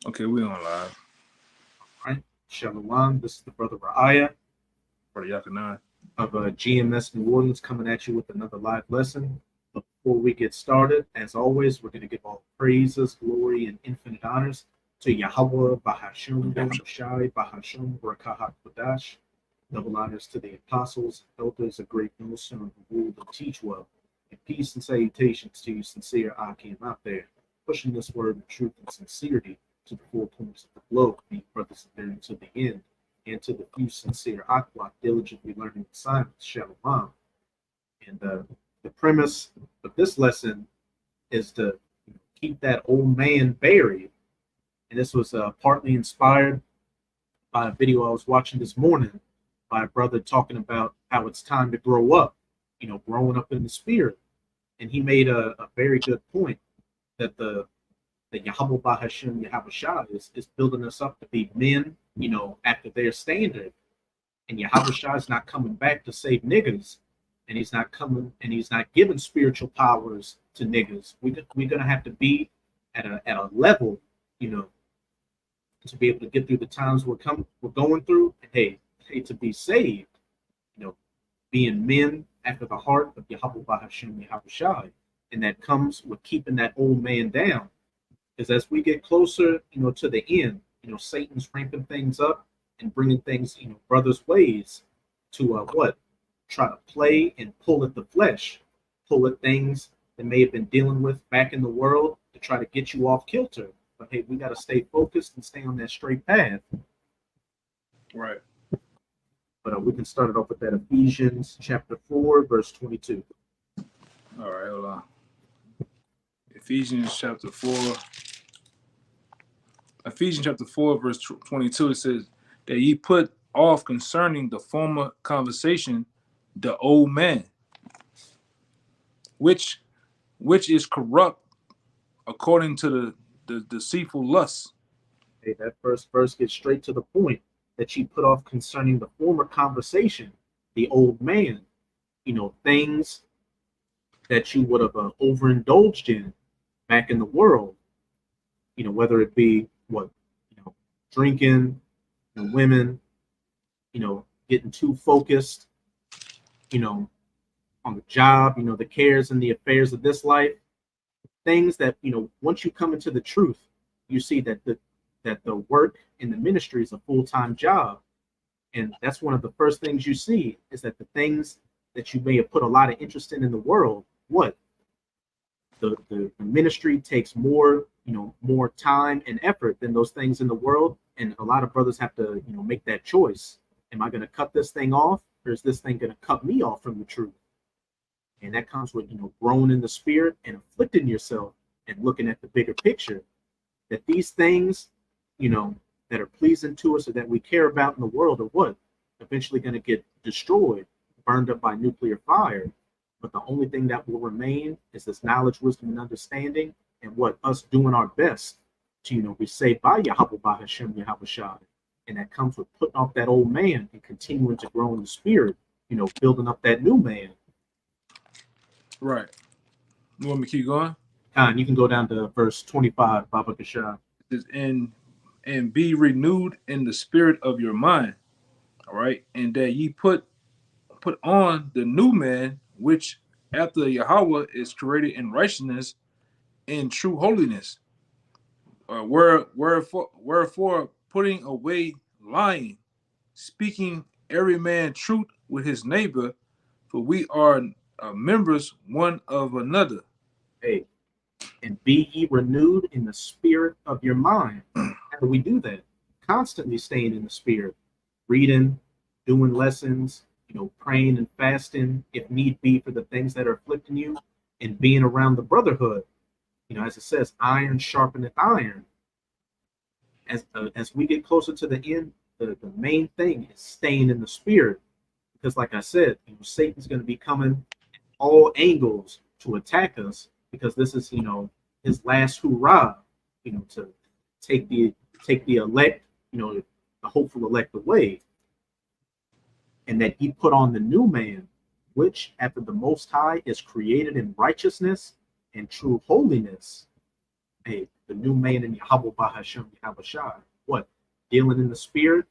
Okay, we on live. All right. Shalom. This is the brother Ra'aya For the Yakanan. of GMS New Orleans coming at you with another live lesson. But before we get started, as always, we're going to give all praises, glory, and infinite honors to Yahweh, Bahasham, Shai, Bahasham, Rakahat Kodash. Double honors to the apostles, elders, of great millstone who rule and teach well. And peace and salutations to you, sincere Akim out there, pushing this word of truth and sincerity to the four corners of the globe, being brothers and there to the end, and to the few sincere Akwak diligently learning the science, Shalom. And the premise of this lesson is to keep that old man buried. And this was partly inspired by a video I was watching this morning by a brother talking about how it's time to grow up, growing up in the spirit. And he made a very good point that the Yahweh Bahashim Yahweh is building us up to be men, after their standard. And Yahweh is not coming back to save niggas, and he's not coming and he's not giving spiritual powers to niggas. We're gonna have to be at a level, to be able to get through the times we're going through. And hey, to be saved, being men after the heart of Yahweh Bahashim Yahweh, and that comes with keeping that old man down. Because as we get closer, to the end, Satan's ramping things up and bringing things, brothers' ways to try to play and pull at the flesh, pull at things that may have been dealing with back in the world to try to get you off kilter. But hey, we got to stay focused and stay on that straight path. Right. But we can start it off with that Ephesians chapter 4, verse 22. All right, hold on. Ephesians chapter 4, verse 22, it says that ye put off concerning the former conversation the old man, which is corrupt according to the deceitful lusts. Hey, that first verse gets straight to the point, that ye put off concerning the former conversation the old man, things that you would have overindulged in back in the world, whether it be drinking, women, getting too focused, on the job, the cares and the affairs of this life, things that, once you come into the truth, you see that the work in the ministry is a full-time job. And that's one of the first things you see, is that the things that you may have put a lot of interest in the world, the ministry takes more time and effort than those things in the world. And a lot of brothers have to make that choice. Am I going to cut this thing off, or is this thing going to cut me off from the truth? And that comes with growing in the spirit and afflicting yourself and looking at the bigger picture, that these things that are pleasing to us or that we care about in the world are eventually going to get destroyed, burned up by nuclear fire. But the only thing that will remain is this knowledge, wisdom, and understanding, and us doing our best to be saved by Yahweh Bahashim Yahweh. And that comes with putting off that old man and continuing to grow in the spirit, building up that new man. Right. You want me to keep going? Khan, you can go down to verse 25, Baba Kashah. It says, and be renewed in the spirit of your mind. All right. And that ye put on the new man, which after Yahweh is created in righteousness and true holiness. Wherefore putting away lying, speaking every man truth with his neighbor, for we are members one of another. Hey, and be ye renewed in the spirit of your mind. How do we do that? Constantly staying in the spirit, reading, doing lessons, praying and fasting if need be for the things that are afflicting you, and being around the brotherhood. As it says, iron sharpeneth iron. As we get closer to the end, the main thing is staying in the spirit, because like I said, Satan's going to be coming all angles to attack us, because this is his last hurrah, to take the elect, the hopeful elect away. And that he put on the new man, which after the Most High is created in righteousness and true holiness. Hey, the new man in Yahweh Bahashem Yahweh Shai. What? Dealing in the spirit,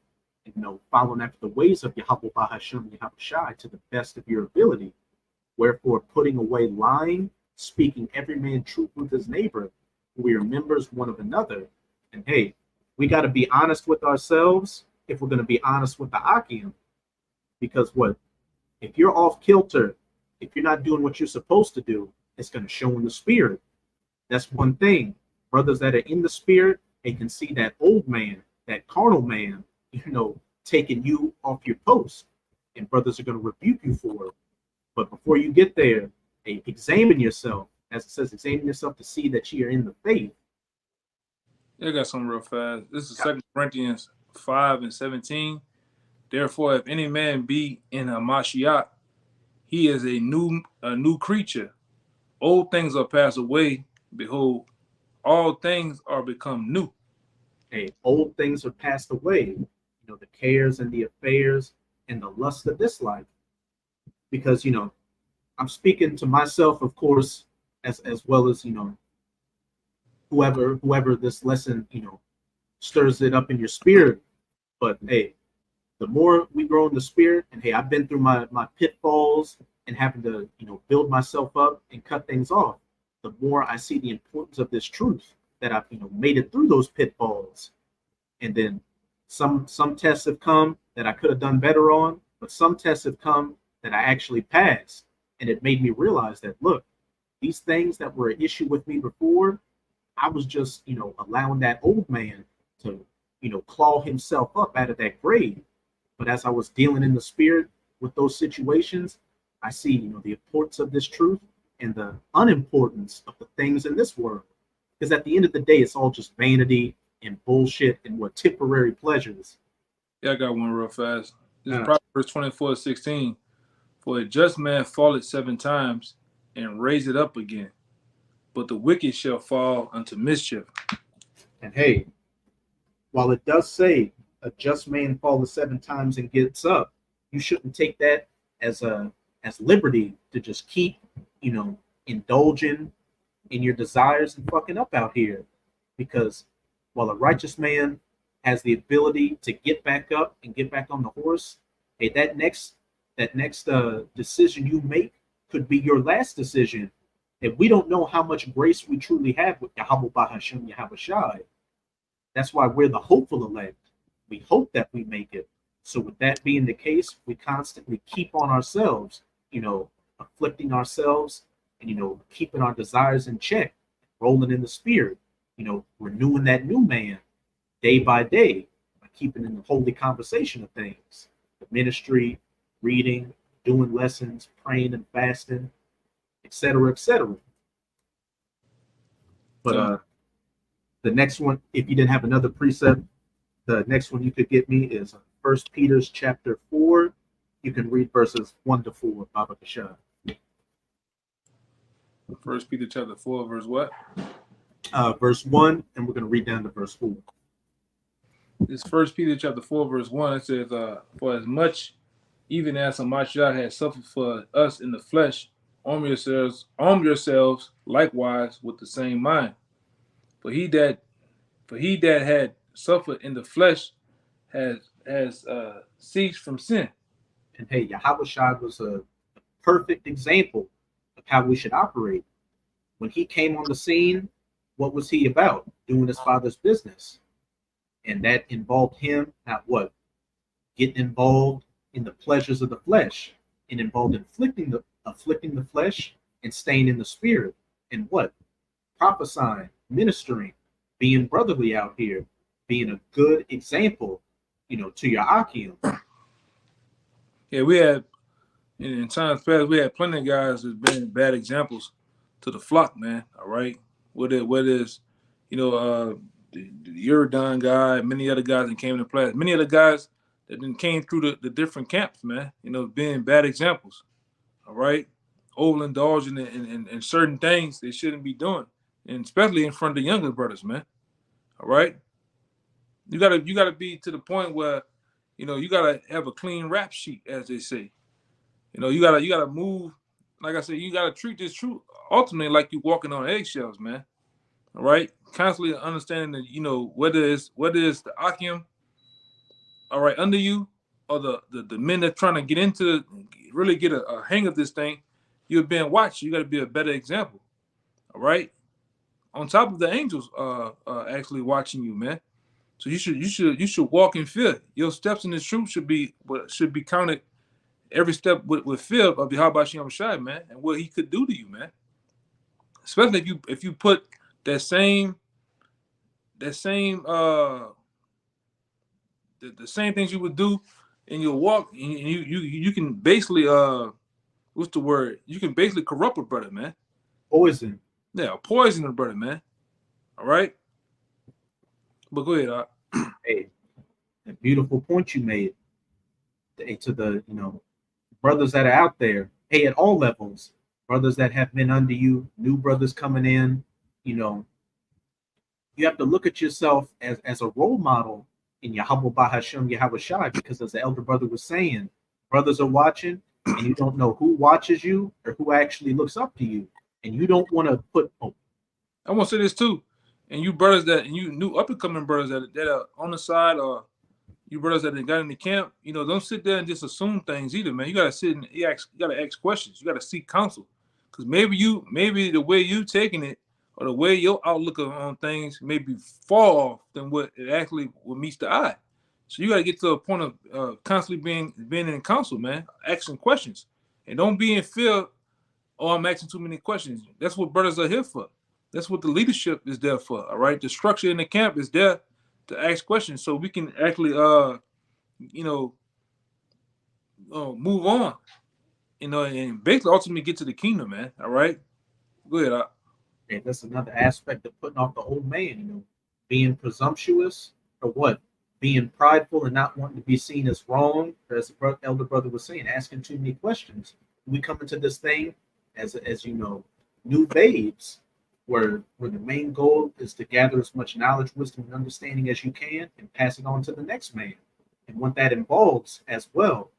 and following after the ways of Yahweh Bahashem Yahweh Shai to the best of your ability. Wherefore, putting away lying, speaking every man truth with his neighbor, we are members one of another. And hey, we got to be honest with ourselves if we're going to be honest with the Akim. Because what? If you're off kilter, if you're not doing what you're supposed to do, it's going to show in the spirit. That's one thing. Brothers that are in the spirit, they can see that old man, that carnal man, taking you off your post. And brothers are going to rebuke you for it. But before you get there, examine yourself. As it says, examine yourself to see that you are in the faith. Yeah, I got something real fast. This is 2 Corinthians 5:17. Therefore, if any man be in a Mashiach, he is a new creature. Old things are passed away. Behold, all things are become new. Hey, old things are passed away. The cares and the affairs and the lust of this life. Because, I'm speaking to myself, of course, as well as, whoever this lesson, stirs it up in your spirit. But hey, the more we grow in the spirit, and hey, I've been through my pitfalls and having to, build myself up and cut things off, the more I see the importance of this truth that I've, made it through those pitfalls. And then some tests have come that I could have done better on, but some tests have come that I actually passed. And it made me realize that, look, these things that were an issue with me before, I was just, allowing that old man to, claw himself up out of that grave. But as I was dealing in the spirit with those situations, I see, the importance of this truth and the unimportance of the things in this world. Because at the end of the day, it's all just vanity and bullshit and what temporary pleasures. Yeah, I got one real fast. This is Proverbs 24:16. For a just man falleth 7 times and raise it up again, but the wicked shall fall unto mischief. And hey, while it does say a just man falleth 7 times and gets up, you shouldn't take that as liberty to just keep, indulging in your desires and fucking up out here. Because while a righteous man has the ability to get back up and get back on the horse, hey, that next decision you make could be your last decision. And we don't know how much grace we truly have with Yahweh Bahashem Yahweh Shai. That's why we're the hopeful elect. We hope that we make it. So with that being the case, we constantly keep on ourselves, afflicting ourselves and, keeping our desires in check, rolling in the spirit, renewing that new man day by day by keeping in the holy conversation of things, the ministry, reading, doing lessons, praying and fasting, etc., etc. But the next one, if you didn't have another precept, the next one you could get me is 1 Peter chapter 4. You can read verses 1 to 4, Baba Kashan. 1 Peter chapter 4, verse what? Verse 1, and we're going to read down to verse 4. This 1 Peter chapter 4, verse 1, it says, for as much even as Hamashiach has suffered for us in the flesh, arm yourselves likewise with the same mind. For he that had suffered in the flesh has ceased from sin. And hey, Yahweh Shai was a perfect example of how we should operate. When he came on the scene, what was he about? Doing his father's business. And that involved him not what? Getting involved in the pleasures of the flesh, and involved in afflicting the flesh and staying in the spirit. And what? Prophesying, ministering, being brotherly out here, being a good example, to your Akim. Yeah, we had in times past, we had plenty of guys that's been bad examples to the flock, man. All right, whether it's the Uridan guy, many other guys that came into play, many other guys that then came through the different camps, man. Being bad examples. All right, overindulging in certain things they shouldn't be doing, and especially in front of the younger brothers, man. All right, you gotta be to the point where you gotta have a clean rap sheet, as they say. You gotta move. Like I said, you gotta treat this truth ultimately like you're walking on eggshells, man. All right, constantly understanding that whether it's the Akim, all right, under you, or the men that trying to get into really get a hang of this thing, you're being watched. You got to be a better example. All right. On top of the angels actually watching you, man. So you should walk in fear. Your steps in the truth should be counted every step with fear of Yahweh Shem Shai, man, and what he could do to you, man. Especially if you put that same the same things you would do in your walk, and you can basically what's the word? You can basically corrupt a brother, man. Poison. Yeah, poison a brother, man. All right. But go ahead. Hey, a beautiful point you made. Hey, to the brothers that are out there, hey, at all levels, brothers that have been under you, new brothers coming in, you know, you have to look at yourself as a role model in Yahweh Bahashem Yahweh Shai, because as the elder brother was saying, brothers are watching, and you don't know who watches you or who actually looks up to you, and you don't want to put. Oh, I want to say this too, and you brothers and you new up and coming brothers that are on the side, or you brothers that got in the camp, don't sit there and just assume things either, man. You gotta sit and you gotta ask questions. You gotta seek counsel, because maybe the way you taking it or the way your outlook on things may be far off than what meets the eye. So you gotta get to a point of constantly being in counsel, man, asking questions, and don't be in fear. Oh, I'm asking too many questions. That's what brothers are here for. That's what the leadership is there for. All right, the structure in the camp is there to ask questions, so we can actually move on, and basically ultimately get to the kingdom, man. All right, go ahead. and that's another aspect of putting off the old man, being presumptuous or what? Being prideful and not wanting to be seen as wrong, as the elder brother was saying, asking too many questions. We come into this thing as new babes, where the main goal is to gather as much knowledge, wisdom, and understanding as you can and pass it on to the next man. And what that involves as well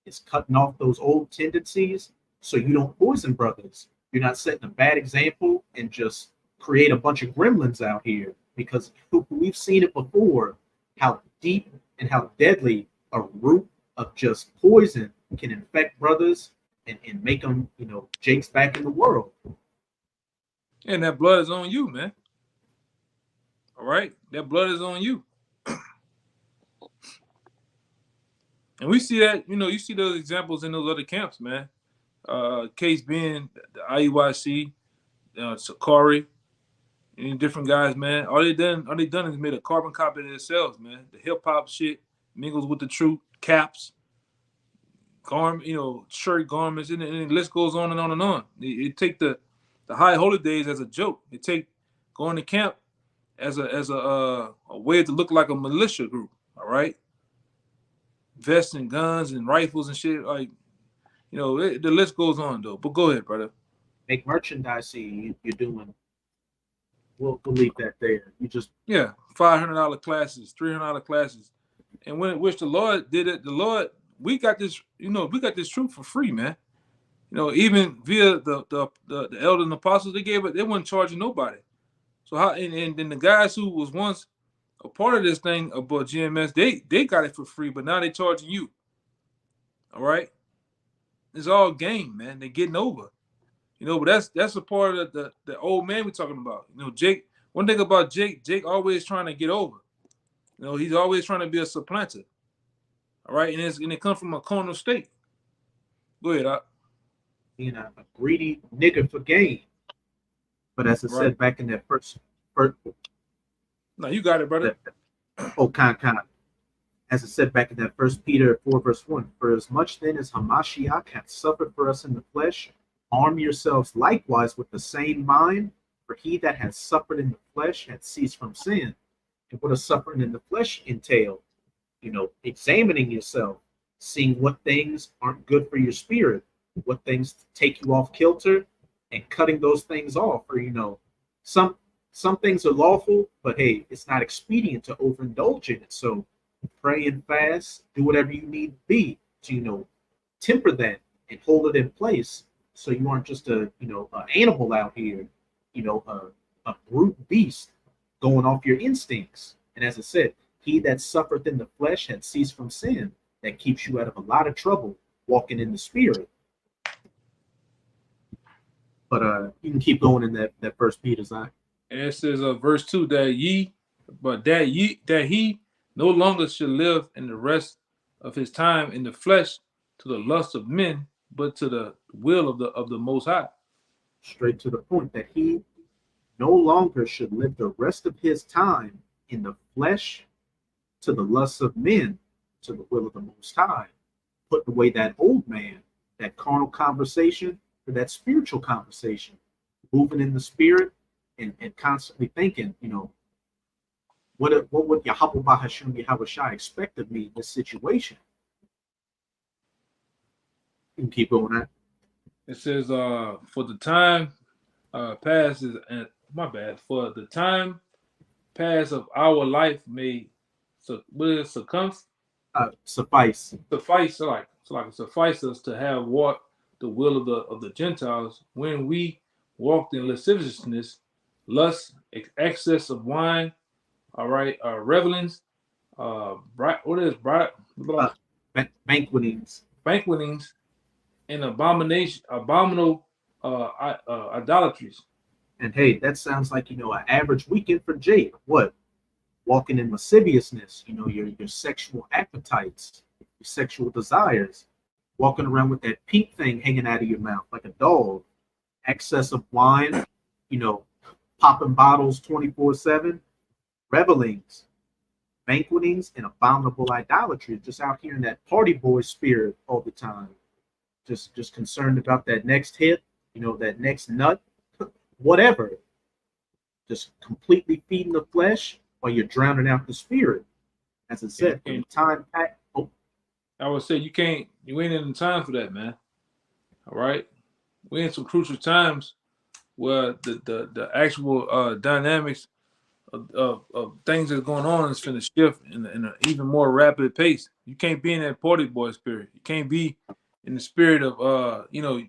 is cutting off those old tendencies so you don't poison brothers. You're not setting a bad example and just create a bunch of gremlins out here, because we've seen it before, how deep and how deadly a root of just poison can infect brothers and make them, Jake's back in the world. And that blood is on you, man. All right, that blood is on you. And we see that, you see those examples in those other camps, man. Case being the IUIC, Sakari, any different guys, man. All they done is made a carbon copy of themselves, man. The hip hop shit mingles with the truth, caps, shirt garments, and the list goes on and on and on. It take the high holy days as a joke. It take going to camp as a way to look like a militia group. All right, vests and guns and rifles and shit. Like, the list goes on though. But go ahead, brother. Make merchandise you're doing. We'll leave that there. You just $500 classes, $300 classes, and when which the Lord did it, the Lord, we got this, we got this truth for free, man. Even via the elders and apostles, they gave it, they weren't charging nobody. So how and then the guys who was once a part of this thing about GMS, they got it for free, but now they charging you. All right, it's all game, man. They're getting over. But that's a part of the old man we're talking about. Jake. One thing about Jake always trying to get over. He's always trying to be a supplanter. All right, and it comes from a carnal state. Go ahead, being a greedy nigga for gain. But as I said back in that first no, you got it, brother. Con. As I said back in that 1 Peter 4 verse 1, for as much then as Hamashiach hath suffered for us in the flesh, arm yourselves likewise with the same mind, for he that hath suffered in the flesh hath ceased from sin. And what does suffering in the flesh entail? Examining yourself, seeing what things aren't good for your spirit, what things take you off kilter, and cutting those things off. Or some things are lawful, but hey, it's not expedient to overindulge in it. So pray and fast, do whatever you need to be to temper that and hold it in place, so you aren't just an animal out here, a brute beast going off your instincts. And as I said, he that suffereth in the flesh had ceased from sin. That keeps you out of a lot of trouble walking in the spirit. But you can keep going in that First Peter's eye. And it says verse 2 that he no longer should live in the rest of his time in the flesh to the lust of men, but to the will of the Most High. Straight to the point, that he no longer should live the rest of his time in the flesh to the lusts of men, to the will of the Most High, putting away that old man, that carnal conversation, for that spiritual conversation, moving in the spirit and constantly thinking, what would Yahweh Bahasham Yahweh Shai expect of me in this situation? You can keep going on. It says, for the time passes, and my bad, for the time pass of our life may suffice us to have what the will of the Gentiles, when we walked in lasciviousness, lust, excess of wine, all right, revelings, banquetings, and abominable idolatries. And hey, that sounds like an average weekend for Jake. What? Walking in lasciviousness, your sexual appetites, your sexual desires, walking around with that pink thing hanging out of your mouth like a dog, excess of wine, popping bottles 24/7, revelings, banquetings, and abominable idolatry. Just out here in that party boy spirit all the time. Just concerned about that next hit, that next nut, whatever. Just completely feeding the flesh while you're drowning out the spirit. As I said, from the time back. I would say you ain't in the time for that, man. All right, we're in some crucial times where the actual dynamics of things that's going on is going to shift in an even more rapid pace. You can't be in that party boy spirit. You can't be in the spirit of you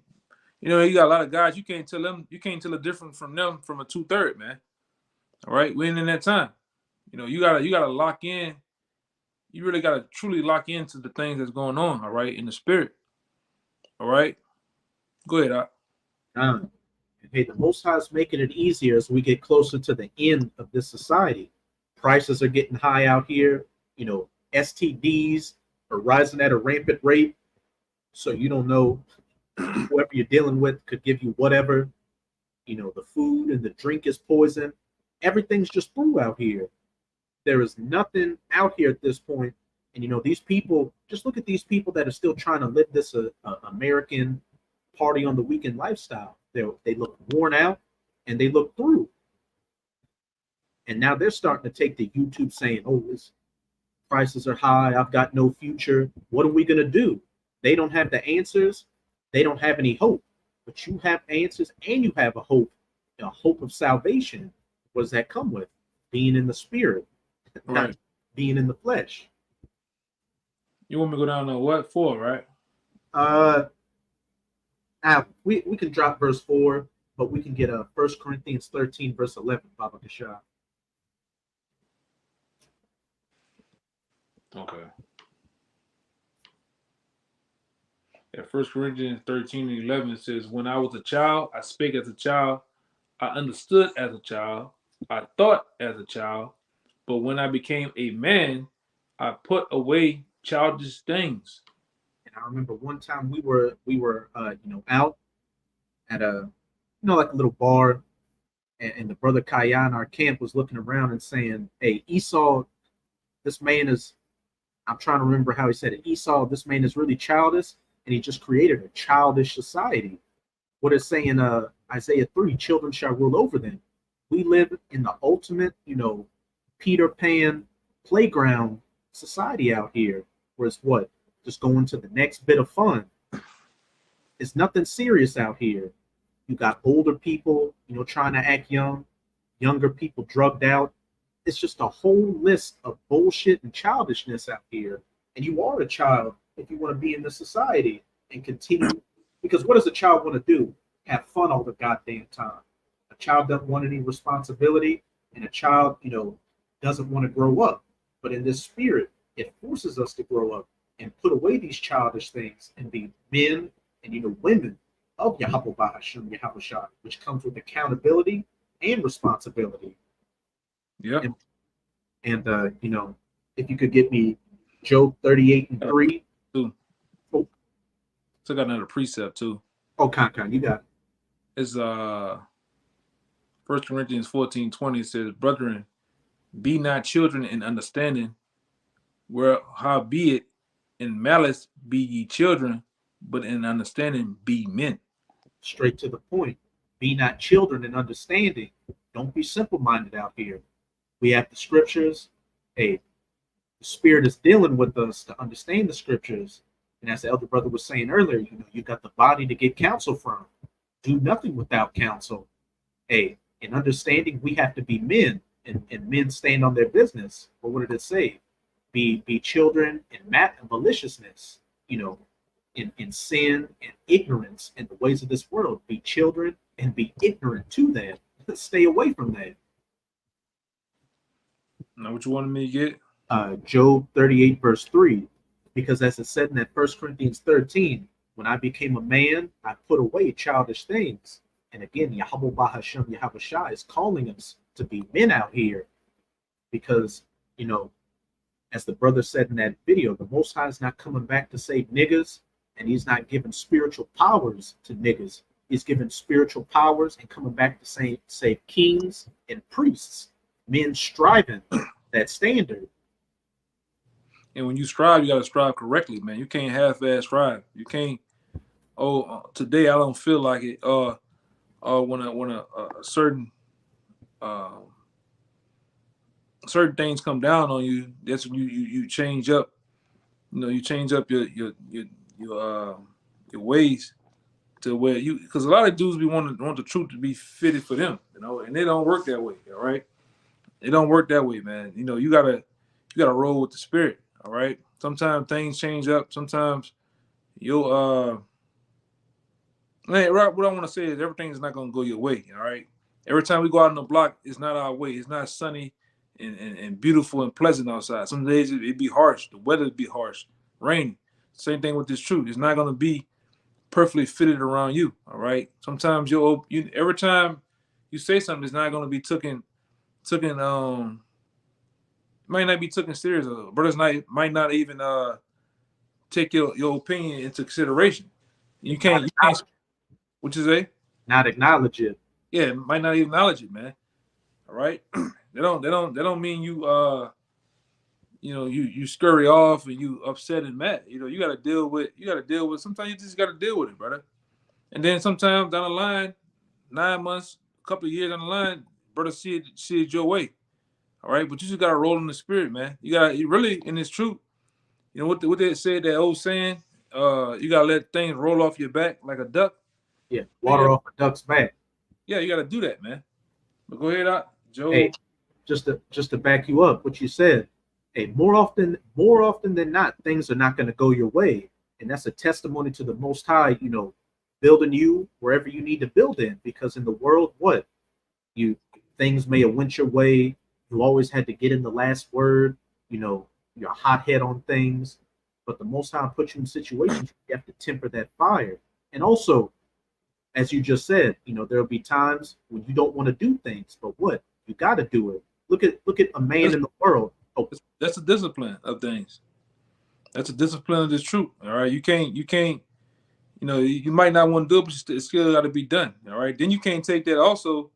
got a lot of guys. You can't tell a difference from them from a 2/3, man. All right, we're in that time. You gotta lock in. You really gotta truly lock into the things that's going on. All right, in the spirit. All right, go ahead, Doc. Hey, the Most High is making it easier as we get closer to the end of this society. Prices are getting high out here. STDs are rising at a rampant rate. So you don't know, whoever you're dealing with could give you whatever. The food and the drink is poison. Everything's just through out here. There is nothing out here at this point. And these people, just look at these people that are still trying to live this American party on the weekend lifestyle. They look worn out and they look through. And now they're starting to take to YouTube saying, oh, this prices are high. I've got no future. What are we going to do? They don't have the answers. They don't have any hope. But you have answers and you have a hope of salvation. What does that come with? Being in the spirit, right. Not being in the flesh. You want me to go down to what? 4, right? We can drop verse 4, but we can get 1 Corinthians 13, verse 11, Baba Kashah. Okay. At 1 Corinthians 13 and 11 says, when I was a child, I spake as a child, I understood as a child, I thought as a child, but when I became a man, I put away childish things. And I remember one time we were out at a like a little bar, and the brother Kaya in our camp was looking around and saying, hey, Esau, this man is, I'm trying to remember how he said it, Esau, this man is really childish, and he just created a childish society. What it's saying, Isaiah 3, children shall rule over them. We live in the ultimate, Peter Pan playground society out here, where it's what? Just going to the next bit of fun. It's nothing serious out here. You got older people, trying to act young, younger people drugged out. It's just a whole list of bullshit and childishness out here. And you are a child if you want to be in this society and continue. Because what does a child want to do? Have fun all the goddamn time. A A child doesn't want any responsibility, and a child, doesn't want to grow up. But in this spirit, it forces us to grow up and put away these childish things and be men and women of Yahweh Bahasham Yahweh Shah, which comes with accountability and responsibility. Yeah. And if you could get me Job 38:3. Too. Oh. Took out another precept too. Oh, Con, you got it. It's 1 Corinthians 14:20 says, "Brethren, be not children in understanding, where howbeit in malice be ye children, but in understanding be men." Straight to the point. Be not children in understanding. Don't be simple-minded out here. We have the scriptures. Hey, the Spirit is dealing with us to understand the scriptures. And as the elder brother was saying earlier, you got the body to get counsel from. Do nothing without counsel. Hey, in understanding, we have to be men, and men stand on their business. But what did it say? Be children in maliciousness, in sin and ignorance in the ways of this world. Be children and be ignorant to that. Stay away from that. Now, what you wanted me to get? Job 38:3, because as it said in that 1 Corinthians 13, when I became a man, I put away childish things. And again, Yahweh Bahasham Yahweh Shah is calling us to be men out here, because as the brother said in that video, the Most High is not coming back to save niggas, and he's not giving spiritual powers to niggas. He's giving spiritual powers and coming back to save kings and priests, men striving that standard. And when you strive, you got to strive correctly, man. You can't half-ass strive. You can't. Today I don't feel like it. When a certain things come down on you, that's when you change up. You change up your ways to where because a lot of dudes want the truth to be fitted for them, and they don't work that way. All right, it don't work that way, man. You gotta roll with the spirit. All right. Sometimes things change up. Sometimes what I want to say is everything's not gonna go your way. All right. Every time we go out on the block, it's not our way. It's not sunny and beautiful and pleasant outside. Some days it be harsh. The weather be harsh, rainy. Same thing with this truth. It's not gonna be perfectly fitted around you. All right. Sometimes every time you say something, it's not gonna be taken might not be taken serious. Brothers might not even take your opinion into consideration. You can't what you say? Not acknowledge it. Yeah, might not even acknowledge it, man. All right. They don't mean you you scurry off and you upset and mad. You gotta deal with sometimes you just gotta deal with it, brother. And then sometimes down the line, 9 months, a couple of years down the line, brother see it your way. All right, but you just gotta roll in the spirit, man. You really in this truth. What they said, that old saying, you gotta let things roll off your back like a duck. Yeah, water off a duck's back. Yeah, you gotta do that, man. But go ahead, Joe. Hey, just to back you up, what you said. Hey, more often than not, things are not going to go your way, and that's a testimony to the Most High. Building you wherever you need to build in, because in the world, things may have went your way. You always had to get in the last word. You're a hothead on things, but the Most High put you in situations where you have to temper that fire. And also, as you just said, there'll be times when you don't want to do things, but you got to do it. Look at a man in the world. Oh, that's a discipline of things. That's a discipline of this truth. All right, you can't. You might not want to do it, but it still got to be done. All right, then you can't take that also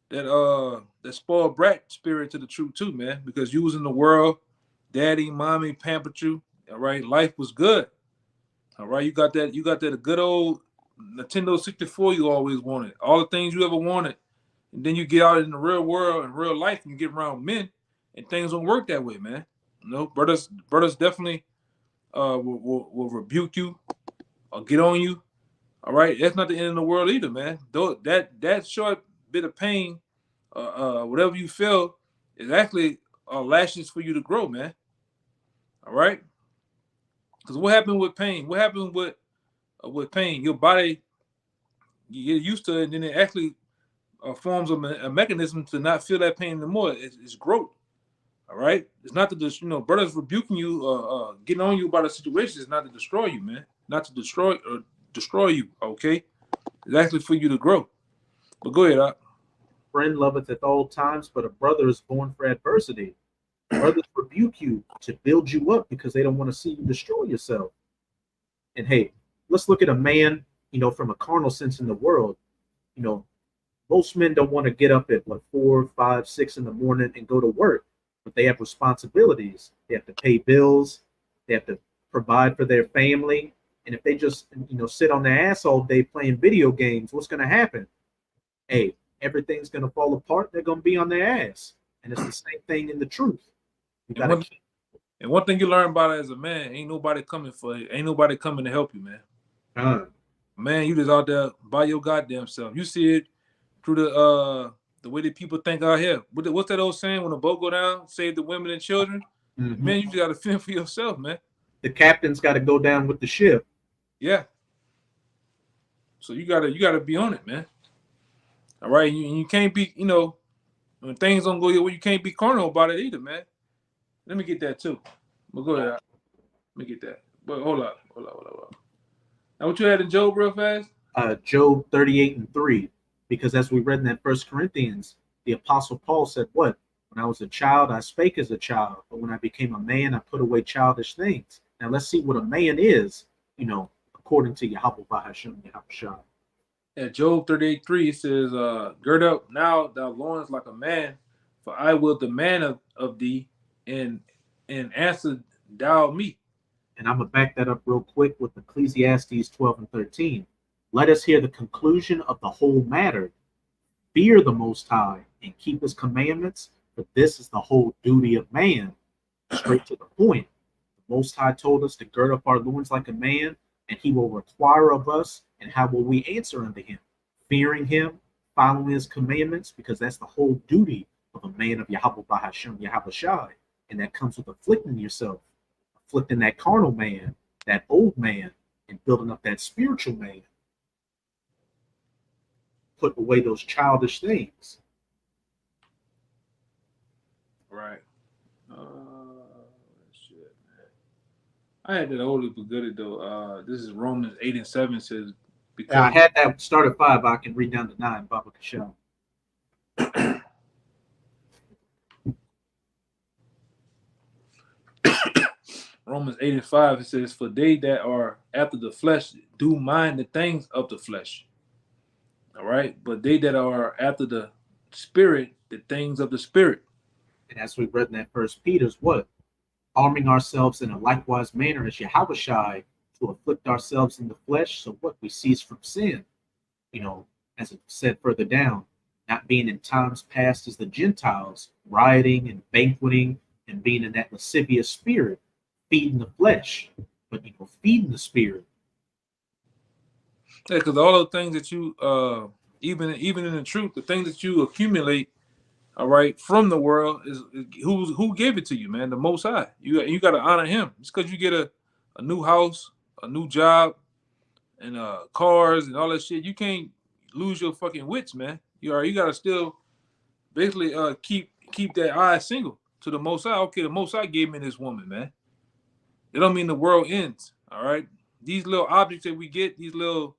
that spoiled brat spirit to the truth too, man. Because you was in the world, daddy, mommy pampered you. All right, life was good. All right, you got that good old Nintendo 64 you always wanted. All the things you ever wanted, and then you get out in the real world and real life, and you get around men, and things don't work that way, man. Brothers definitely will rebuke you or get on you. All right, that's not the end of the world either, man. Though that short bit of pain, whatever you feel, is actually lashes for you to grow, man. All right, because what happened with pain? What happened with pain? Your body, you get used to it, and then it actually forms of a mechanism to not feel that pain anymore. It's growth. All right. It's not to just brothers rebuking you, getting on you about a situation. It's not to destroy you, man. Not to destroy you. Okay. It's actually for you to grow. But go ahead, Friend loveth at all times, but a brother is born for adversity. Brothers rebuke you to build you up because they don't want to see you destroy yourself. And hey, let's look at a man, from a carnal sense in the world. Most men don't want to get up at 4, 5, 6 in the morning and go to work, but they have responsibilities. They have to pay bills. They have to provide for their family. And if they just, sit on their ass all day playing video games, what's going to happen? Hey, everything's going to fall apart. They're going to be on their ass. And it's the same thing in the truth. And one thing you learn about it as a man, ain't nobody coming to help you, man. Man, you just out there by your goddamn self. You see it through the way that people think out here. What's that old saying? When a boat go down, save the women and children. Mm-hmm. Man, you just got to fend for yourself, man. The captain's got to go down with the ship. Yeah. So you gotta be on it, man. All right, you can't be, when things don't go your way, you can't be carnal about it either, man. Let me get that too. But go ahead. Let me get that. But hold up. Now, what you had in Job real fast? Job 38:3. Because as we read in that 1 Corinthians, the Apostle Paul said, what? When I was a child, I spake as a child. But when I became a man, I put away childish things. Now, let's see what a man is, according to Yahweh Bahasham Yahushua. At Job 38:3, it says, gird up now thou loins like a man, for I will demand of thee, and answer thou me. And I'm going to back that up real quick with Ecclesiastes 12:13. Let us hear the conclusion of the whole matter. Fear the Most High and keep his commandments, for this is the whole duty of man. Straight to the point. The Most High told us to gird up our loins like a man, and he will require of us, and how will we answer unto him? Fearing him, following his commandments, because that's the whole duty of a man of Yahweh Bahasham Yahushai. And that comes with afflicting yourself, afflicting that carnal man, that old man, and building up that spiritual man. Put away those childish things. Right. Shit, man. I had that oldie but good though. This is Romans 8:7 says. Because I had that start at 5. I can read down to 9. Baba Kashal. Romans 8:5, it says, for they that are after the flesh do mind the things of the flesh. All right. But they that are after the spirit, the things of the spirit. And as we read in that 1 Peter's, what? Arming ourselves in a likewise manner as Yahushai to afflict ourselves in the flesh, so what? We cease from sin. As it said further down, not being in times past as the Gentiles, rioting and banqueting and being in that lascivious spirit, feeding the flesh, but feeding the spirit. Yeah, because all the things that you even in the truth, the things that you accumulate, all right, from the world is who gave it to you, man? The Most High. You got to honor him. Just because you get a new house, a new job, and cars and all that shit, you can't lose your fucking wits, man. You got to still basically keep that eye single to the Most High. Okay, the Most High gave me this woman, man. It don't mean the world ends, all right? These little objects that we get, these little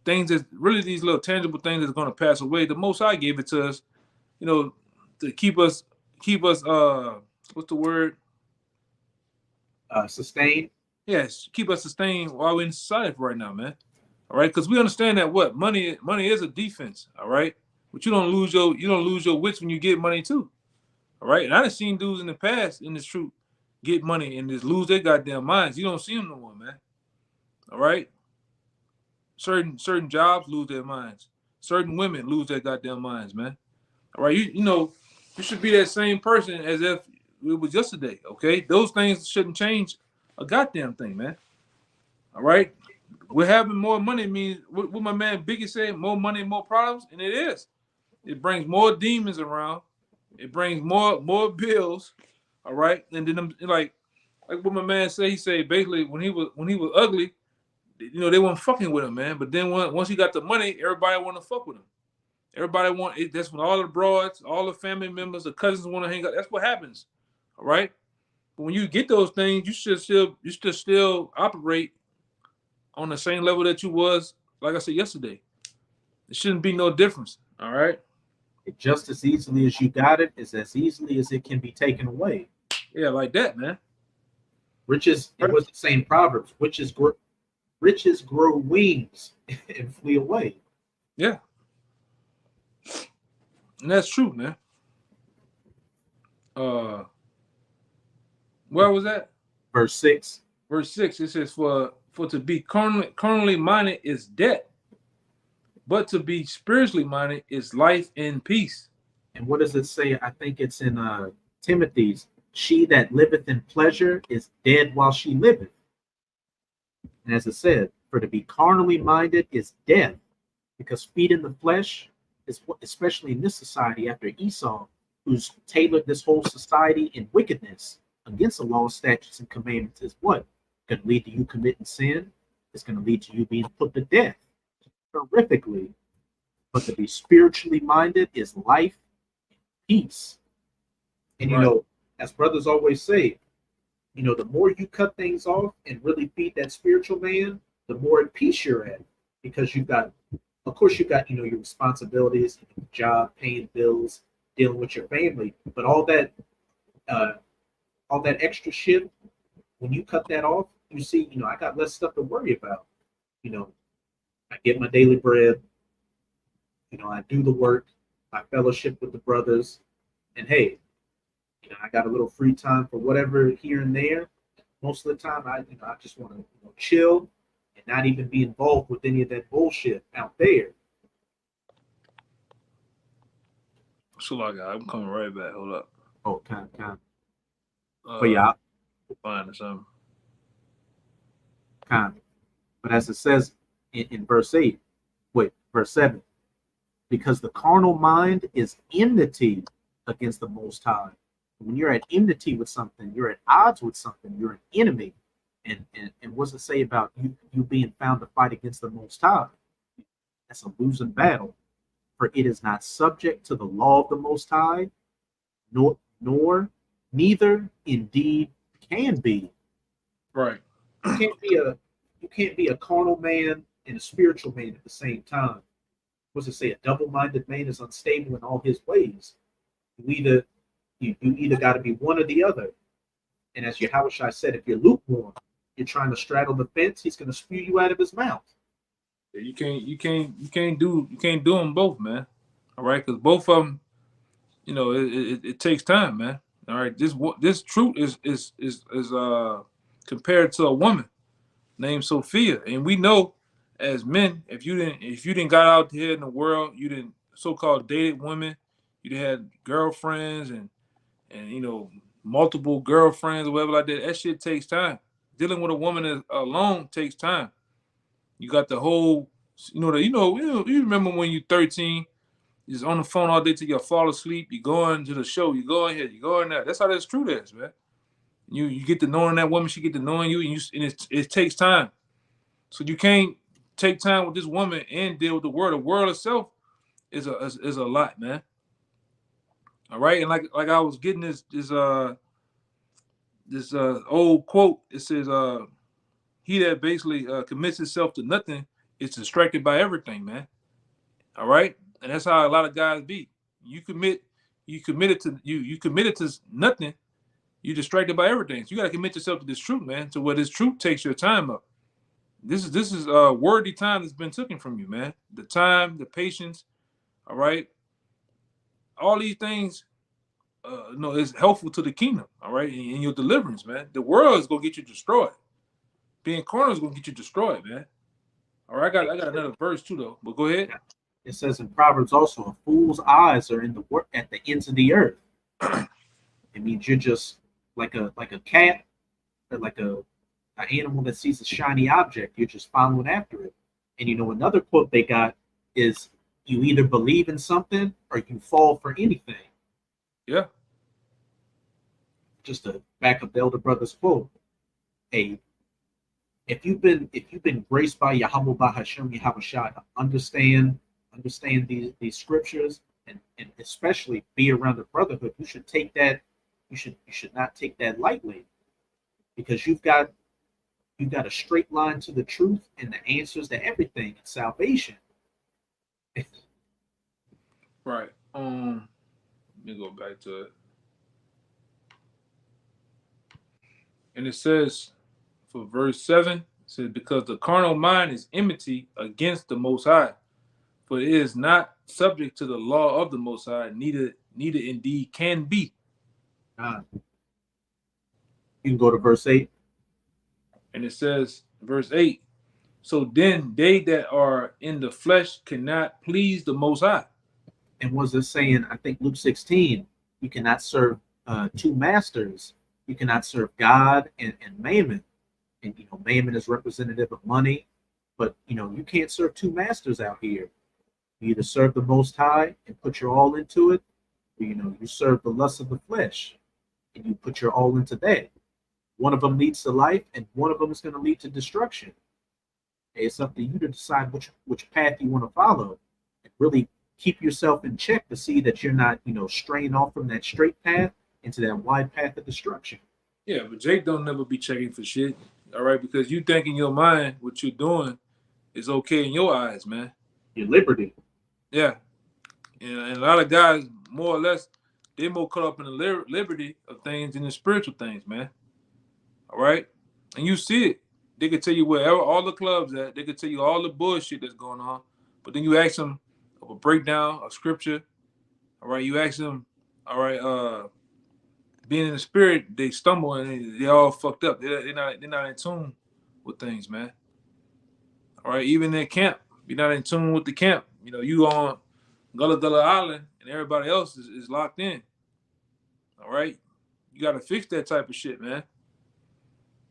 things that really these little tangible things that's going to pass away. The Most High gave it to us, to keep us what's the word? Sustained. Yes, keep us sustained while we're in society right now, man. All right, because we understand that what money is a defense, all right. But you don't lose your wits when you get money too, all right. And I done seen dudes in the past in this truth get money and just lose their goddamn minds. You don't see them no more, man. All right. Certain jobs lose their minds. Certain women lose their goddamn minds, man. All right, you should be that same person as if it was yesterday. Okay, those things shouldn't change a goddamn thing, man. All right, we're having more money means what my man Biggie said, more money, more problems, and it is. It brings more demons around. It brings more bills. All right, and then like what my man say, he said basically when he was ugly, they weren't fucking with him, man. But then once he got the money, everybody want to fuck with him. Everybody want it. That's when all the broads, all the family members, the cousins want to hang out. That's what happens. All right. But when you get those things, you should still operate on the same level that you was, like I said yesterday. It shouldn't be no difference. All right. Just as easily as you got it is as easily as it can be taken away. Yeah, like that, man. Riches, it was the same Proverbs. Riches grow wings and flee away. Yeah. And that's true, man. Where was that? Verse 6. Verse 6, it says, For to be carnally minded is death, but to be spiritually minded is life and peace. And what does it say? I think it's in Timothy's. She that liveth in pleasure is dead while she liveth. And as it said, for to be carnally minded is death, because feeding the flesh is, especially in this society after Esau, who's tailored this whole society in wickedness against the law, statutes, and commandments, is what? Going to lead to you committing sin. It's going to lead to you being put to death horrifically. But to be spiritually minded is life and peace. And you know, as brothers always say, you know, the more you cut things off and really feed that spiritual man, the more at peace you're at, because you've got, of course, you've got, you know, your responsibilities, your job, paying bills, dealing with your family, but all that extra shit, when you cut that off, you see, you know, I got less stuff to worry about. You know, I get my daily bread. You know, I do the work, I fellowship with the brothers, and hey, you know, I got a little free time for whatever here and there. Most of the time, I just want to chill and not even be involved with any of that bullshit out there. So I'm coming right back. Hold up. Oh, kind. But yeah, find something. Kind. But as it says in verse 7, because the carnal mind is enmity against the Most High. When you're at enmity with something, you're at odds with something, you're an enemy. And what's it say about you being found to fight against the Most High? That's a losing battle. For it is not subject to the law of the Most High, neither indeed can be. Right. You can't be a carnal man and a spiritual man at the same time. What's it say? A double-minded man is unstable in all his ways. You either got to be one or the other. And as Yahushua said, if you're lukewarm, you're trying to straddle the fence, he's going to spew you out of his mouth. You can't do them both, man. All right, because both of them, you know, it takes time, man. All right, this truth is compared to a woman named Sophia, and we know as men, if you didn't got out here in the world, you didn't so-called dated women, you didn't had girlfriends and you know, multiple girlfriends or whatever like that. That shit takes time. Dealing with a woman alone takes time. You got the whole, you remember when you're 13, you're just on the phone all day till you fall asleep. You going to the show, you going here, you going there. That's how this truth is, man. You get to knowing that woman, she get to knowing you, and it takes time. So you can't take time with this woman and deal with the world. The world itself is a lot, man. All right, and like I was getting this old quote. It says, "He that basically commits himself to nothing is distracted by everything, man." All right, and that's how a lot of guys be. You committed to nothing. You're distracted by everything. So you got to commit yourself to this truth, man. To where this truth takes your time up. This is worthy time that's been taken from you, man. The time, the patience. All right, all these things. Is helpful to the kingdom, all right, in your deliverance, man. The world is gonna get you destroyed. Being carnal is gonna get you destroyed, man. All right, I got another verse too, though. But go ahead. It says in Proverbs also, a fool's eyes are in at the ends of the earth. It means you're just like a cat, or like an animal that sees a shiny object. You're just following after it. And you know, another quote they got is, "You either believe in something or you fall for anything." Yeah. Just to back up the elder brother's quote, hey, if you've been graced by Yahweh Bahashem Yahushua to understand understand these scriptures, and especially be around the brotherhood. You should take that. You should not take that lightly, because you've got a straight line to the truth and the answers to everything in salvation. Right. Let me go back to it. And it says for verse 7, it says, because the carnal mind is enmity against the Most High, for it is not subject to the law of the Most High, neither indeed can be. You can go to verse 8. And it says, verse 8, so then they that are in the flesh cannot please the Most High. And was it saying, I think Luke 16, you cannot serve two masters. You cannot serve God and Mammon. And, Mammon is representative of money. But, you can't serve two masters out here. You either serve the Most High and put your all into it, or, you serve the lust of the flesh and you put your all into that. One of them leads to life, and one of them is going to lead to destruction. It's up to you to decide which path you want to follow, and really keep yourself in check to see that you're not, straying off from that straight path into that wide path of destruction. Yeah, but Jake don't never be checking for shit. All right, because you think in your mind what you're doing is okay in your eyes, man. Your liberty. Yeah. And a lot of guys, more or less, they more caught up in the liberty of things than the spiritual things, man. All right? And you see it. They could tell you wherever all the clubs at. They could tell you all the bullshit that's going on. But then you ask them of a breakdown of scripture. All right? You ask them, all right, being in the spirit, they stumble and they all fucked up. They're not in tune with things, man. All right? Even in camp, you're not in tune with the camp. You on Gullah Gullah Island and everybody else is locked in. All right? You got to fix that type of shit, man.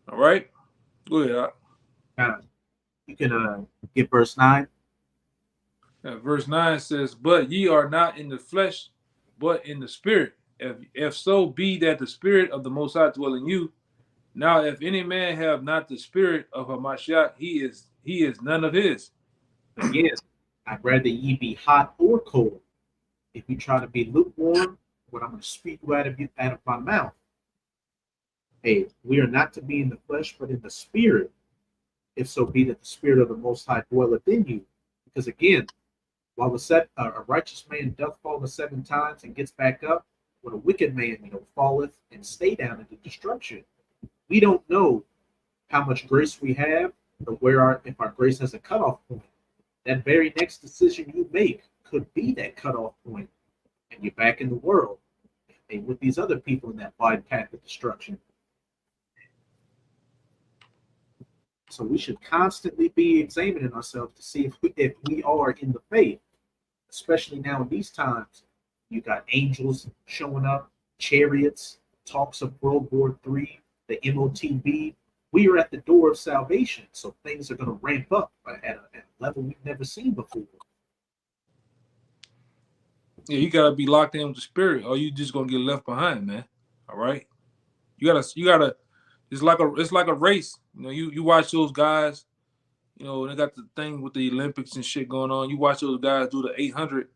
All right? Go ahead. You can get verse 9. Verse 9 says, but ye are not in the flesh, but in the spirit. If so be that the spirit of the Most High dwell in you. Now, if any man have not the spirit of Hamashiach, he is none of his. Again, I'd rather ye be hot or cold. If you try to be lukewarm, what I'm going to speak out of my mouth. Hey, we are not to be in the flesh, but in the spirit, if so be that the spirit of the Most High dwelleth in you. Because again, while a righteous man doth fall 7 times and gets back up, when a wicked man, falleth and stay down into destruction. We don't know how much grace we have, or if our grace has a cutoff point. That very next decision you make could be that cutoff point, and you're back in the world, and with these other people in that wide path of destruction. So we should constantly be examining ourselves to see if we are in the faith, especially now in these times. You got angels showing up, chariots, talks of World War III, the MOTB. We are at the door of salvation, so things are going to ramp up at a level we've never seen before. Yeah, you gotta be locked in with the spirit, or you just gonna get left behind, man. All right, you gotta. It's like a race. You watch those guys. They got the thing with the Olympics and shit going on. You watch those guys do the 800.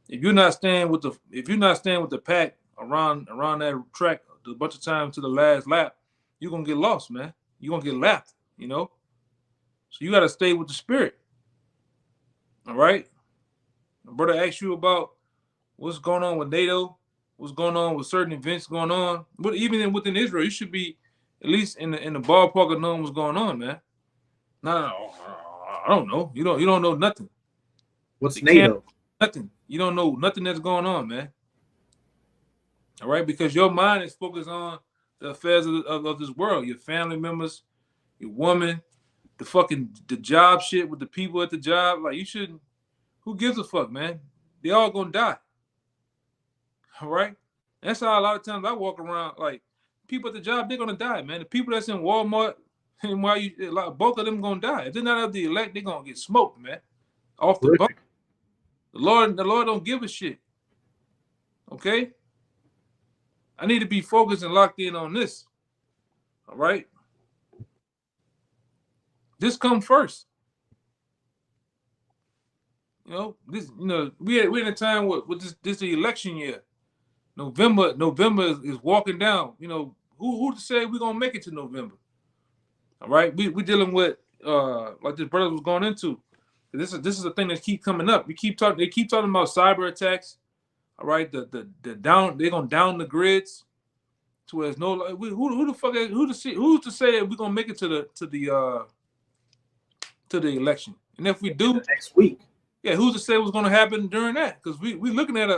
If you're not staying with the pack around that track a bunch of times to the last lap, you're gonna get lost, man. You're gonna get lapped, So you gotta stay with the spirit. All right. My brother asked you about what's going on with NATO, what's going on with certain events going on. But even within Israel, you should be at least in the ballpark of knowing what's going on, man. No, I don't know. You don't know nothing. What's NATO? Nothing. You don't know nothing that's going on, man. All right, because your mind is focused on the affairs of this world, your family members, your woman, the job shit with the people at the job. Like, you shouldn't. Who gives a fuck, man? They all gonna die. All right, that's how a lot of times I walk around. Like, people at the job, they're gonna die, man. The people that's in Walmart, and both of them gonna die. If they're not up the elect, they're gonna get smoked, man. Off the boat. The Lord don't give a shit. Okay? I need to be focused and locked in on this. All right? This come first. You know, this, you know, we're in a time with this the election year. November is walking down. You know, who to say we're gonna make it to November? All right, we dealing with like this brother was going into. This is a thing that keep coming up. They keep talking about cyber attacks. All right, the down they're gonna down the grids to where there's no who the fuck who's to say that we're gonna make it to the election. And if we do next week, yeah, who's to say what's gonna happen during that? Because we looking at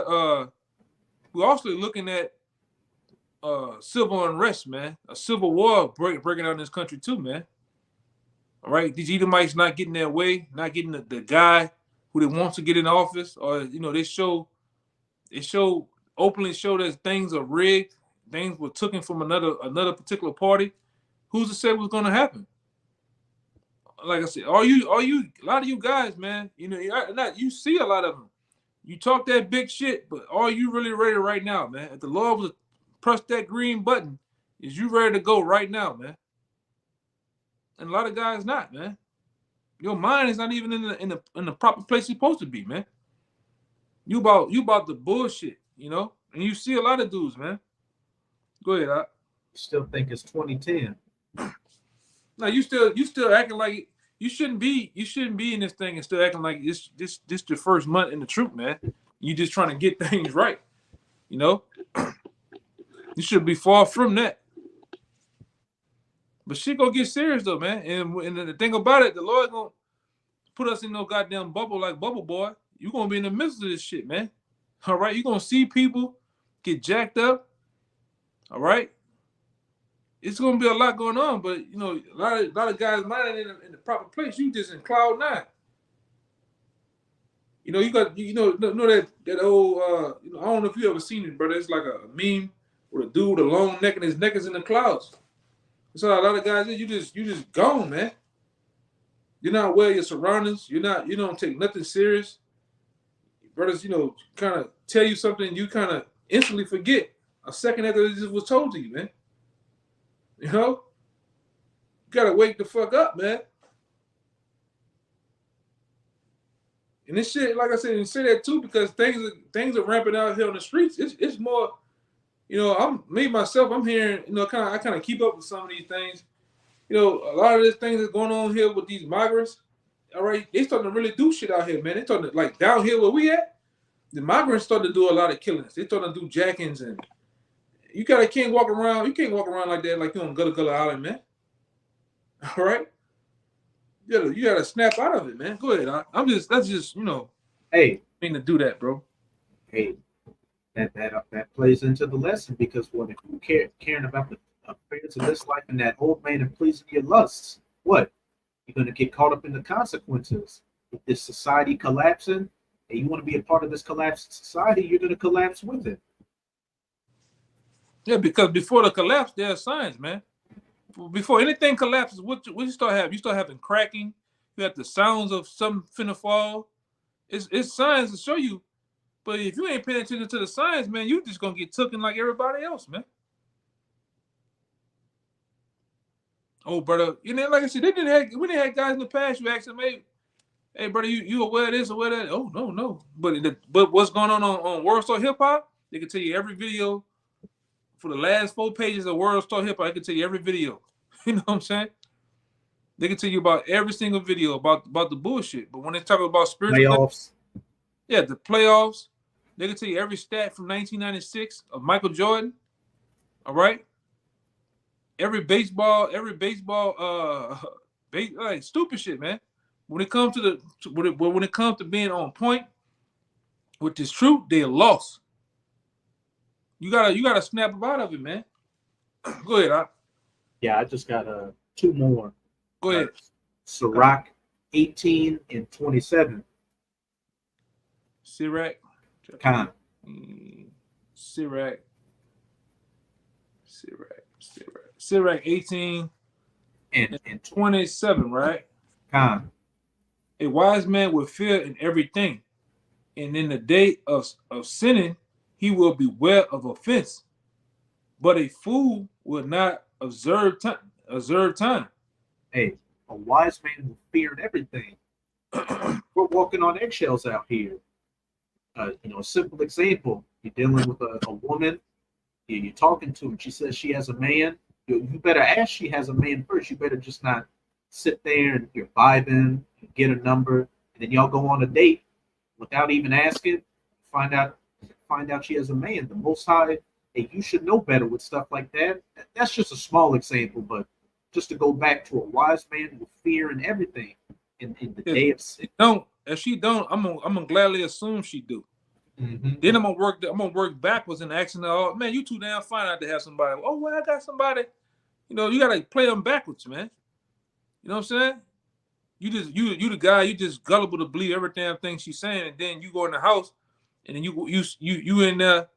we're also looking at civil unrest, man. A civil war breaking out in this country too, man. All right, these Edomites not getting their way, not getting the guy who they want to get in office, or you know, they openly show that things are rigged, things were taken from another particular party. Who's to say what's gonna happen? Like I said, are you a lot of you guys, man? You know, not you see a lot of them. You talk that big shit, but are you really ready right now, man? If the Lord was to press that green button, is you ready to go right now, man? And a lot of guys not, man. Your mind is not even in the proper place it's supposed to be, man. You about the bullshit, you know? And you see a lot of dudes, man. Go ahead, Doc. Still think it's 2010. No, you still acting like you shouldn't be in this thing and still acting like this the first month in the truth, man. You just trying to get things right, you know. You should be far from that. But shit gonna get serious though, man. And the thing about it, the Lord gonna put us in no goddamn bubble like Bubble Boy. You gonna be in the midst of this shit, man. All right, you gonna see people get jacked up. All right. It's gonna be a lot going on, but you know, a lot of guys not in the proper place. You just in cloud nine. You know, you know that old you know, I don't know if you ever seen it, brother. It's like a meme with a dude with a long neck and his neck is in the clouds. So a lot of guys, you just gone, man. You're not aware of your surroundings. You don't take nothing serious. Brothers, you know, kind of tell you something, you kind of instantly forget a second after it was told to you, man. You know, you gotta wake the fuck up, man. And this shit, like I said, and say that too because things are ramping out here on the streets. It's more, you know, I'm hearing, you know, I kind of keep up with some of these things. You know, a lot of these things that's going on here with these migrants. All right, they starting to really do shit out here, man. They starting to, like, down here where we at. The migrants starting to do a lot of killings. They starting to do jackings, and you can't walk around like that, like you're on Gullah Gullah Island, man. All right, you gotta snap out of it, man. Go ahead. That's just you know. Hey, I mean to do that, bro. Hey, that plays into the lesson because if you caring about the affairs of this life and that old man and pleasing your lusts, what? You're gonna get caught up in the consequences. With this society collapsing, and you want to be a part of this collapsed society, you're gonna collapse with it. Yeah, because before the collapse, there are signs, man. Before anything collapses, what you start having? You start having cracking. You have the sounds of something finna fall. It's signs to show you. But if you ain't paying attention to the signs, man, you just gonna get taken like everybody else, man. Oh, brother, you know, like I said, we didn't have guys in the past. You asked them, hey, brother, you aware of this, aware of that? Oh, no. But what's going on World Star Hip Hop? They can tell you every video. For the last 4 pages of World Star Hip Hop, I can tell you every video. You know what I'm saying? They can tell you about every single video about the bullshit. But when they talk about spiritual playoffs, yeah, the playoffs, they can tell you every stat from 1996 of Michael Jordan. All right, every baseball, like stupid shit, man. When it comes when it comes to being on point with this truth, they're lost. You gotta snap up out of it, man. Go ahead, Doc. Yeah, I just got 2 more. Go ahead. Sirach 18 and 27. Sirach. Khan. Sirach 18 and 27, right? Khan. A wise man will fear in everything, and in the day of sinning, he will beware of offense. But a fool will not observe time. Hey, a wise man will fear in everything. we're walking on eggshells out here. A simple example: you're dealing with a woman, you're talking to her. She says she has a man. You better ask she has a man first. You better just not sit there and you're vibing, you get a number, and then y'all go on a date without even asking. Find out she has a man. The Most High, hey, you should know better with stuff like that. That's just a small example, but just to go back to a wise man with fear and everything in the day of sin. If she don't, I'm gonna gladly assume she do. Mm-hmm. Then I'm gonna work backwards and asking her, oh, man, you too damn fine out to have somebody. Oh, well, I got somebody. You know, you gotta play them backwards, man. You know what I'm saying? You the guy, you just gullible to believe every damn thing she's saying, and then you go in the house, and then you in there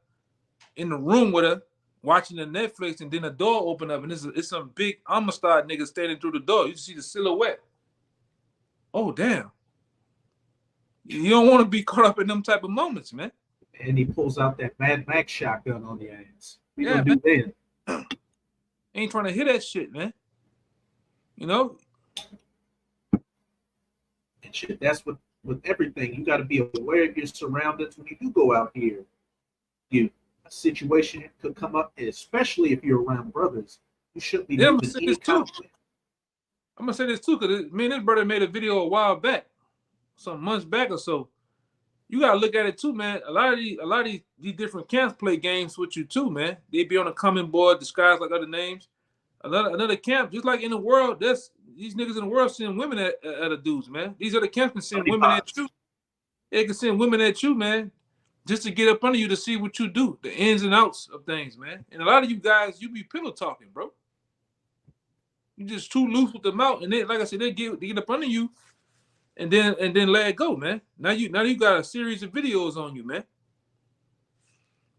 in the room with her watching the Netflix, and then the door open up, and it's some big Amistad nigga standing through the door. You see the silhouette. Oh damn! You don't want to be caught up in them type of moments, man. And he pulls out that Mad Max shotgun on the ass. We Yeah, gonna do then. Ain't trying to hear that shit, man. You know. And shit, that's with everything. You got to be aware of your surroundings when you do go out here. A situation could come up, especially if you're around brothers. You shouldn't be moving any conflict. I'm gonna say this too, because me and this brother made a video a while back, some months back or so. You gotta look at it too, man. A lot of these different camps play games with you too, man. They be on a comment board disguised like other names. Another camp, just like in the world, these niggas in the world send women at the dudes, man. These other camps can send women at you. They can send women at you, man, just to get up under you to see what you do, the ins and outs of things, man. And a lot of you guys, you be pillow talking, bro. You just too loose with the mouth, and then, like I said, they get up under you, and then let it go, man. Now you got a series of videos on you, man.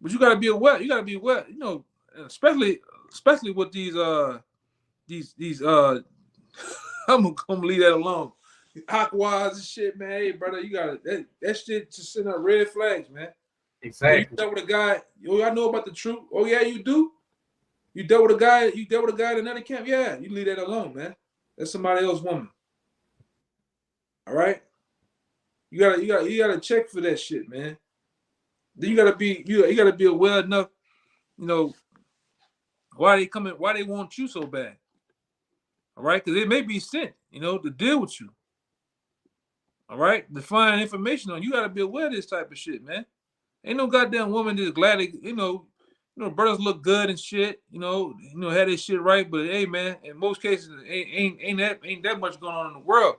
But you gotta be aware. You gotta be aware, you know, especially with these I'm gonna leave that alone. Aquas and shit, man. Hey, brother, you gotta that shit just send up red flags, man. Exactly. You dealt with a guy. Oh, I know about the truth. Oh yeah, you do. You dealt with a guy. You dealt with a guy in another camp. Yeah, you leave that alone, man. That's somebody else's woman. All right. You gotta check for that shit, man. Then you gotta be aware enough, you know, why they want you so bad. All right, because it may be sent, you know, to deal with you. All right, to find information on you, gotta be aware of this type of shit, man. Ain't no goddamn woman just glad to, you know, brothers look good and shit, you know, had this shit right. But hey, man, in most cases, ain't that much going on in the world.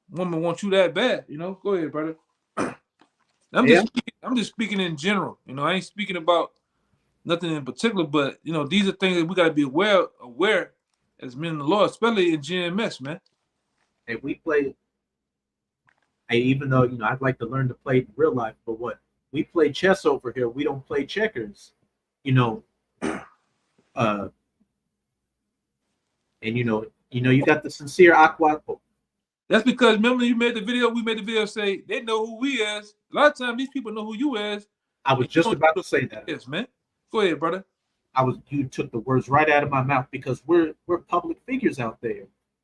Woman wants you that bad, you know. Go ahead, brother. I'm just speaking in general. You know, I ain't speaking about nothing in particular, but you know, these are things that we gotta be aware as men in the Lord, especially in GMS, man. And we play. Even though I'd like to learn to play in real life, but what we play chess over here, we don't play checkers. And you got the sincere Aqua. That's because remember we made the video say they know who we is. A lot of times these people know who you is. I was just about to say that. Yes, man. Go ahead, brother. You took the words right out of my mouth, because we're public figures out there.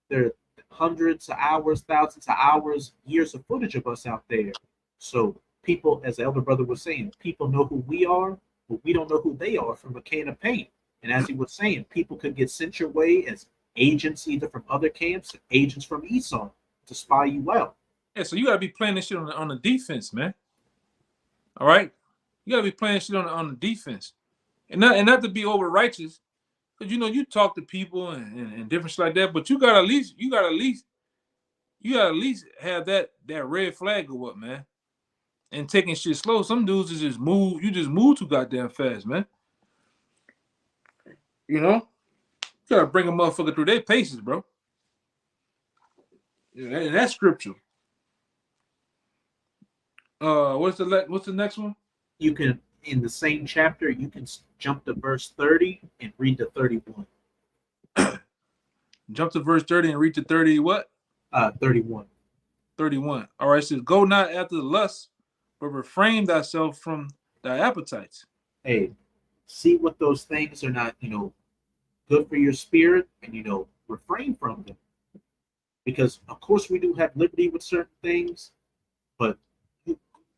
There are hundreds of hours, thousands of hours, years of footage of us out there. So people, as the elder brother was saying, people know who we are, but we don't know who they are from a can of paint. And as he was saying, people could get sent your way as agents either from other camps, agents from Esau, to spy you out. Yeah, so you gotta be playing this shit on the defense, man. All right, you gotta be playing shit on the defense, and not to be over righteous, because you talk to people and different shit like that. But you gotta at least have that red flag go up, man, and taking shit slow. Some dudes is just move too goddamn fast, man. You gotta bring a motherfucker through their paces, bro. And that's scriptural. What's the next one? You can, in the same chapter, you can jump to verse 30 and read to 31. Jump to verse 30 and read to 30 what? 31. 31. All right, it says, go not after the lust, but refrain thyself from thy appetites. Hey, see what those things are not, good for your spirit, and refrain from them. because of course we do have liberty with certain things, but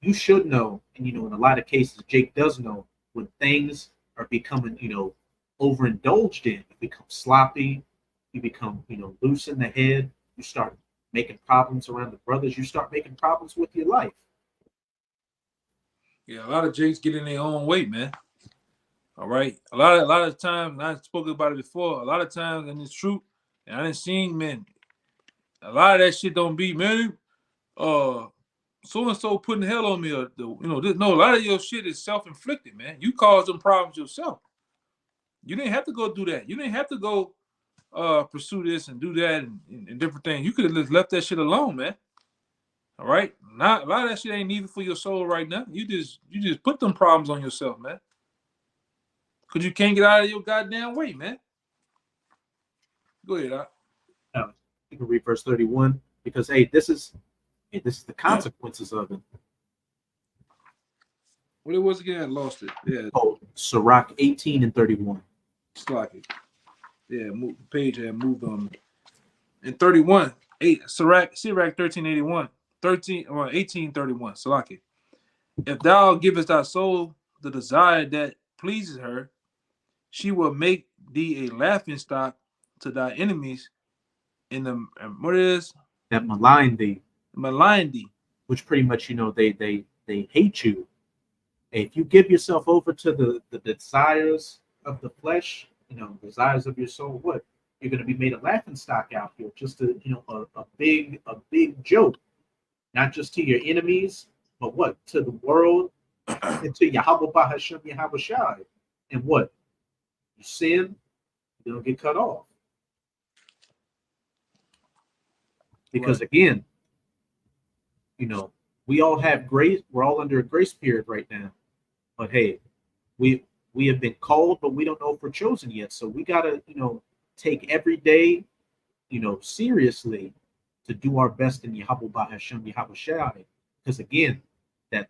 you should know, and in a lot of cases, Jake does know when things are becoming, overindulged in. You become sloppy, you become, loose in the head. You start making problems around the brothers. You start making problems with your life. Yeah, a lot of Jakes get in their own way, man. All right, a lot of times, and I spoke about it before. A lot of times, and it's true, and I didn't see men. A lot of that shit don't be, man. So and so putting hell on me, or no. A lot of your shit is self inflicted, man. You caused them problems yourself. You didn't have to go do that. You didn't have to go pursue this and do that and different things. You could have just left that shit alone, man. All right, not a lot of that shit ain't needed for your soul right now. You just put them problems on yourself, man. Cause you can't get out of your goddamn way, man. Go ahead, Doc. You can read verse 31 because this is the consequences of it. What it was again? I lost it. Yeah. Oh, Sirach 18 and 31. Slocky. Yeah, the page had moved on. In 31, Sirach 1381, 1831. Slocky. If thou givest thy soul the desire that pleases her, she will make thee a laughing stock to thy enemies. In the what is that malign thee, which pretty much they hate you. If you give yourself over to the desires of the flesh, desires of your soul, what you're going to be made a laughing stock out here, just a big joke, not just to your enemies, but what to the world and to Yahweh Bahashem Yahweh Shai. And what you sin, you don't get cut off. Because again, we all have grace. We're all under a grace period right now. But hey, we have been called, but we don't know if we're chosen yet. So we gotta, take every day, seriously to do our best in Yahweh Bahashem Yahweh Shai. Because again, that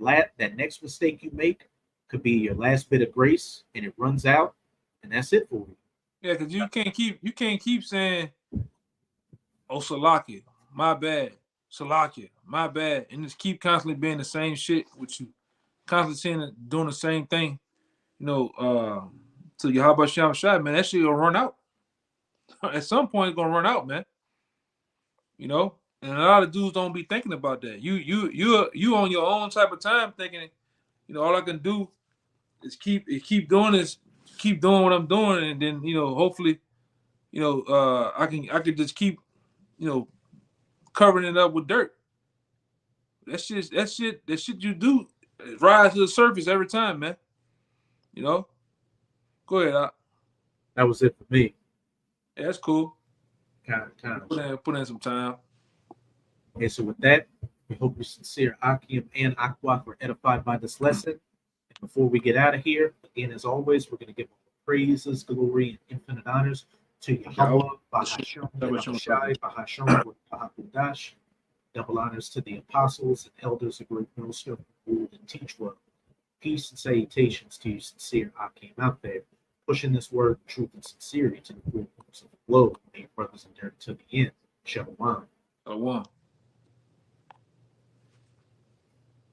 next mistake you make could be your last bit of grace, and it runs out, and that's it for you. Yeah, because you can't keep saying, "Oh, Salakia, my bad, Salakia, my bad," and just keep constantly being the same shit with you, constantly doing the same thing, to Yahweh Sham Shai, man. That shit gonna run out. At some point, it's gonna run out, man. And a lot of dudes don't be thinking about that. You on your own type of time thinking, all I can do is keep doing this, keep doing what I'm doing, and then hopefully, I can just keep, covering it up with dirt. That shit you do rise to the surface every time, man. Go ahead, Doc. That was it for me. Yeah, that's cool. Kind of. Put in some time. Okay, so with that, we hope your sincere Akim and Aqua were edified by this lesson. And before we get out of here, again, as always, we're going to give all the praises, glory, and infinite honors to Yahweh, Bahashem, Shai, Bahashem, Bahakudash. Double honors to the apostles and elders of Great Millstone who rule and teach well. Peace and salutations to you, sincere Akim out there, pushing this word of truth and sincerity to the four corners of the globe, made brothers and there to the end. Shalom. Shalom.